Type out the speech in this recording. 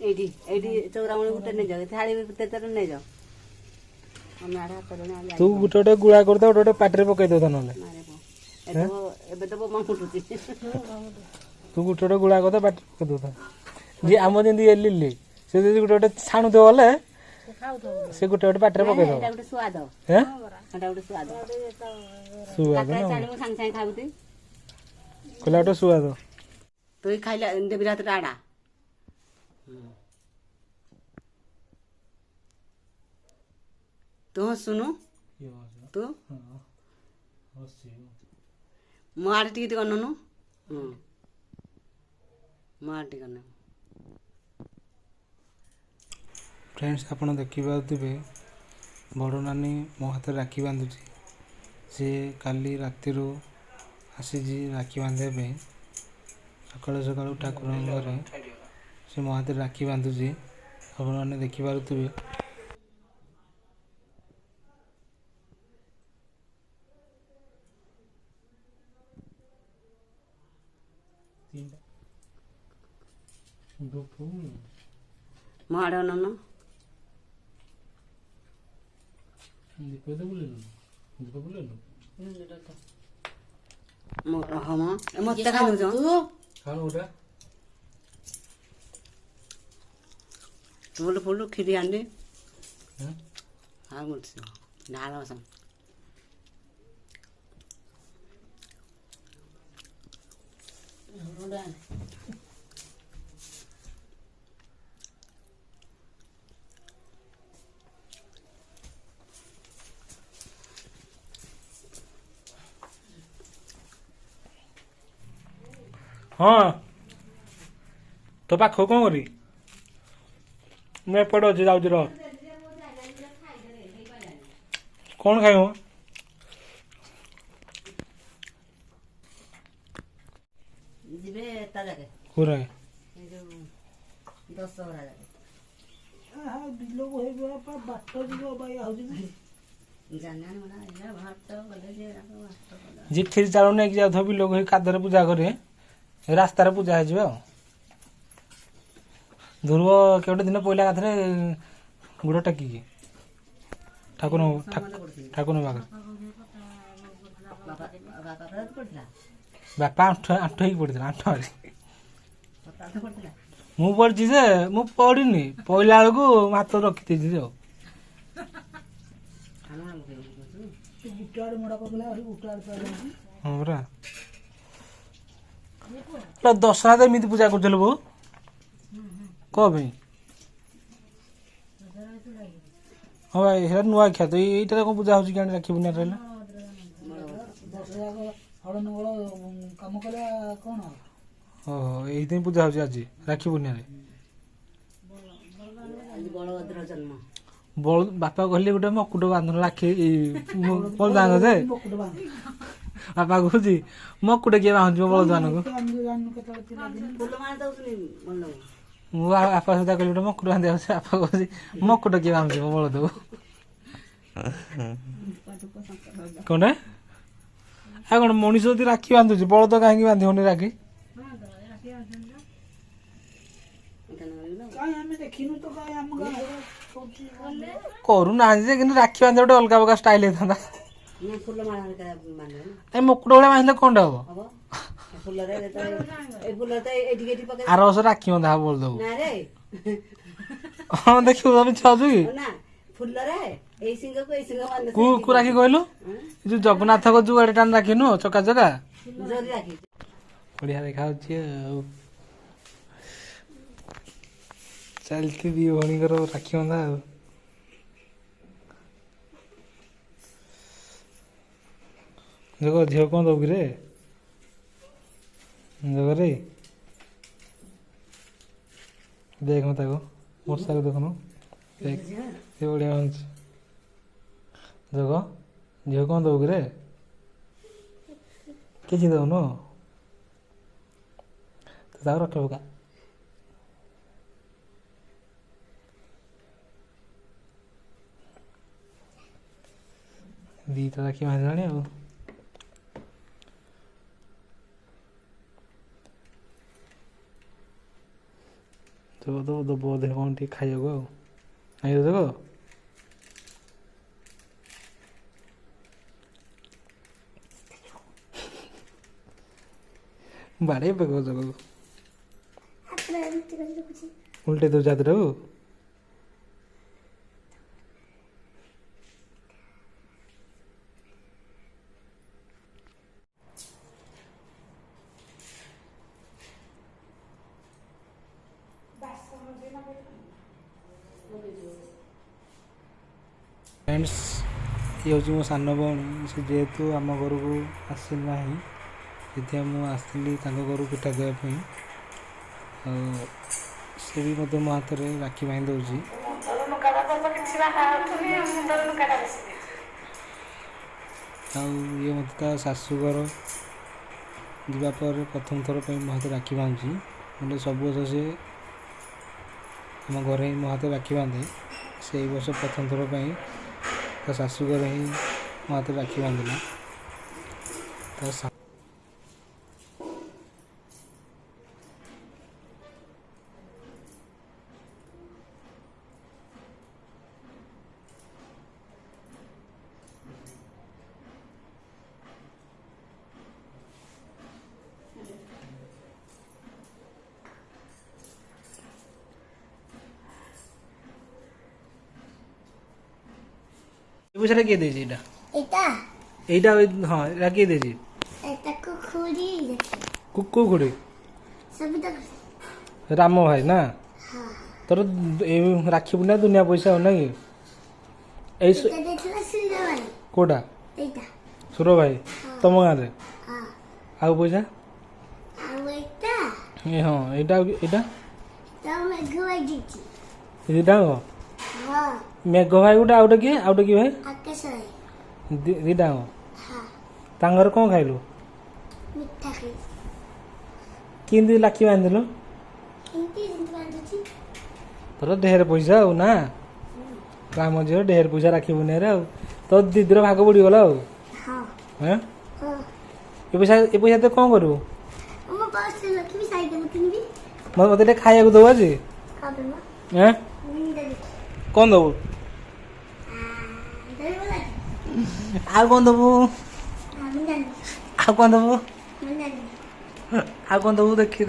ଏଇଠି ଏଇଠି ଚଉରାମୂଳି ଗୋଟେ ନେଇଯାଅ ଥାଳି ତେତରେ ନେଇଯାଅ ଆମେ ଆଡ଼େ ହାତ ତୁ ଗୋଟେ ଗୋଟେ ଗୁଳା କରିଦେ ଗୋଟେ ଗୋଟେ ପାଟିରେ ପକେଇ ଦଉ ନହେଲେ ଏବେ ତ ବୋମା ଫୁଟୁଛି ତୁ ଗୋଟେ ଗୋଟେ ଗୁଳା କରିଦେ ପାଟିରେ ପକେଇ ଦଉଥା ଯିଏ ଆମ ଯେମିତି ଏଲିଲି ସେ ଯଦି ଗୋଟେ ଗୋଟେ ଛାଣୁଥିବ ଗଲେ ସେ ଗୋଟେ ଗୋଟେ ପାଟିରେ ପକେଇ ଦବ ଗୋଟେ ସୁଆଦ ଏଟା ଗୋଟେ ସୁଆଦ ସୁଆଦ ନା ସାଙ୍ଗେ ସାଙ୍ଗେ ଖାଉତି କହିଲା ଗୋଟେ ସୁଆଦ তুই ଖାଇଲା ଦେବୀ ହାତଟା ଆଡ଼ା ତୁ ହସୁନୁ ତୁ ମୋ ଆଡ଼େ ଟିକେ ଟିକେ ଅନଉନୁ ମୋ ଆଡ଼େ ଟିକେ ଅନେଇବୁ ଫ୍ରେଣ୍ଡସ୍ ଆପଣ ଦେଖିପାରୁଥିବେ ବଡ଼ ନାନୀ ମୋ ହାତରେ ରାକ୍ଷୀ ବାନ୍ଧୁଛି ସେ କାଲି ରାତିରୁ ଆସିଛି ରାକ୍ଷୀ ବାନ୍ଧିବା ପାଇଁ ସକାଳୁ ସକାଳୁ ଠାକୁରଙ୍କ ଘରେ ସେ ମୋ ହାତରେ ରାକ୍ଷୀ ବାନ୍ଧୁଛି ଆପଣମାନେ ଦେଖିପାରୁଥିବେ ମୋ ଆଡ଼େ ଅନଉନୁ ମତେ ଖାଇଦଉଛ ଫୁଲ ଫୁଲ କ୍ଷୀରି ଆଣିଲି ଆଉ ଢାଳ ବସ ହଁ ତୋ ପାଖକୁ କ'ଣ କରି ମୁଁ ଏପଟେ ଅଛି ଯାଉଛି ରହ କ'ଣ ଖାଇବ ଯିବେ ତା ଜାଗେ ପୁରା ଏ ଯୋଉ ଦଶହରା ଜାଗେ ଯିଏ କ୍ଷୀରି ଚାଉଳ ନେଇକି ଯାଉଥିବ ବିଲକୁ କାଦରେ ପୂଜା କରି ରାସ୍ତାରେ ପୂଜା ହେଇଯିବ ଆଉ ଧ୍ରୁବ କେଉଁଟେ ଦିନ ପଇଲା କାଥରେ ଗୁଡ଼ ଟେକିକି ଠାକୁର ପାଖରେ ବାପା ଆଣ୍ଠୁ ହେଇକି ପଡ଼ିଥିଲା ଆଣ୍ଠୁ ମାରି ମୁଁ ପଢ଼ିଛି ଯେ ମୁଁ ପଢ଼ିନି ପଇଲା ବେଳକୁ ହାତ ରଖିଦେଇଛି ଆଉ ହଁ ପରା ଦଶହରା ତ ଏମିତି ପୂଜା କରୁଥିଲୁ ବୋଉ କ'ଣ ପାଇଁ ହଁ ଭାଇ ସେଇଟା ନୂଆ ଖିଆ ତ ଏଇଟାରେ କ'ଣ ପୂଜା ହେଉଛି କିଆଣି ରାକ୍ଷୀ ପୂର୍ଣ୍ଣିମା ରହିଲା ଓହୋ ଏଇଥିପାଇଁ ପୂଜା ହେଉଛି ଆଜି ରାକ୍ଷୀ ପୂର୍ଣ୍ଣିମାରେ ବାପା କହିଲେ ଗୋଟେ ମକୁଟ ବାନ୍ଧନ ରାକ୍ଷୀ ବଳଦାନ ଯେ ବାପା କହୁଛି ମକୁଟ କିଏ ବାନ୍ଧୁଛି ବଳଦାନକୁ ମୁଁ ବାପା ସହିତ କହିଲି ଗୋଟେ ମକୁଟ ବାନ୍ଧିବା ଅଛି ବାପା କହୁଛି ମକୁଟ କିଏ ବାନ୍ଧୁଛି ବଳଦକୁ କଣଟା ଆଉ କ'ଣ ମଣିଷ ଯଦି ରାକ୍ଷୀ ବାନ୍ଧୁଛି ବଳଦ କାହିଁକି ବାନ୍ଧିବନି ରାକ୍ଷୀ କରୁନାହାନ୍ତି ଯେ କିନ୍ତୁ ରାକ୍ଷୀ ବାନ୍ଧିବା ଗୋଟେ ଅଲଗା ପ୍ରକାର ଷ୍ଟାଇଲ ହେଇଥାନ୍ତା ଏ ମୁକୁଟ ଭଳିଆ ବାନ୍ଧିଲେ କ'ଣଟା ହବ ଆର ବର୍ଷ ରାକ୍ଷୀ ବନ୍ଧା ହବ ବଳଦକୁ ହଁ ଦେଖିବୁ ତମେ ଛାଉଛୁ କି କୋଉ ରାକ୍ଷୀ କହିଲୁ ଯୋଉ ଜଗନ୍ନାଥଙ୍କ ଯୋଉ ଏଡେ ରାକ୍ଷୀ ନୁହଁ ଚକା ଚକା ବଢିଆ ଦେଖାଯାଉଛି ଆଉ ଚାଲିଛି ଦି ଭଉଣୀଙ୍କର ରାକ୍ଷୀ ବନ୍ଧା ଆଉ ଜଗ ଝିଅ କ'ଣ ଦବୁ କିରେ ଜଗରେ ଦେଖ ତାକୁ ବର୍ଷାକୁ ଦେଖୁନୁ ଦେଖ ସେ ବଢ଼ିଆ ହେଉଛି ଜଗ ଝିଅ କ'ଣ ଦବୁ କିରେ କିଛି ଦଉନୁ ତାକୁ ରଖ ପକା ଦିଟା ରାକ୍ଷୀ ବାନ୍ଧିଲାଣି ଆଉ ତ ଦେବ ବୋଧେ କ'ଣ ଟିକେ ଖାଇବାକୁ ଆଉ ଖାଇବାକୁ ଦେବ। ବାଡ଼େଇ ପକାଉ ତାକୁ ଉଲ୍ଟେଇ ଦେଉଛି ହାତଟାକୁ। ଫ୍ରେଣ୍ଡସ୍ ଇଏ ହେଉଛି ମୋ ସାନ ଭଉଣୀ। ସେ ଯେହେତୁ ଆମ ଘରକୁ ଆସିନାହିଁ ସେଥିପାଇଁ ମୁଁ ଆସିଥିଲି ତାଙ୍କ ଘରକୁ ପିଠା ଦେବା ପାଇଁ। ଆଉ ସେ ବି ମଧ୍ୟ ମୋ ହାତରେ ରାକ୍ଷୀ ବାନ୍ଧି ଦେଉଛି। ଆଉ ଇଏ ମୋତେ ତା ଶାଶୁଘର ଯିବା ପରେ ପ୍ରଥମ ଥର ପାଇଁ ମୋ ହାତରେ ରାକ୍ଷୀ ବାନ୍ଧୁଛି। ନହେଲେ ସବୁ ବର୍ଷ ସେ ଆମ ଘରେ ହିଁ ମୋ ହାତରେ ରାକ୍ଷୀ ବାନ୍ଧେ। ସେଇ ବର୍ଷ ପ୍ରଥମ ଥର ପାଇଁ ତା ଶାଶୁଘରେ ହିଁ ମୋ ହାତରେ ରାକ୍ଷୀ ବାନ୍ଧିଲା। পয়সাটা কে দিয়েছে? এটা এইটা হ্যাঁ এটা কে দিয়েছে? কুকু খুড়ি রাম ভাই না তোর এই রাখি না দুনিয়া পয়সা না কি এই কোটা সুর ভাই তম গাঁরে ଆଉ ପଇସା ହଁ ଏଇଟା ଏଇଟା ଏଇଟା ମେଘ ଭାଇ ଗୋଟେ ଆଉ କିଏ ଭାଇ ଦିଟା ତାଙ୍କ ଘରେ କ'ଣ ଖାଇଲୁ? କେମିତି ରାକ୍ଷୀ ବାନ୍ଧିଲୁ? ତୋର ଢେର ପଇସା ଆଉ ନା ରାମ ଝିଅ ଢେର ପଇସା ରାକ୍ଷୀ ବୁନିଆରେ ଆଉ ତୋ ଦିଦିର ଭାଗ ବୁଡ଼ିଗଲା ଆଉ ଏ ପଇସା ତୁ କ'ଣ କରିବୁ? ମତେ ଟିକେ ଖାଇବାକୁ ଦବୁ ଆଜି? କ'ଣ ଦବୁ? ଆଉ କ'ଣ ଦବୁ? ଆଉ କ'ଣ ଦବୁ? ଆଉ କ'ଣ ଦବୁ ଦେଖି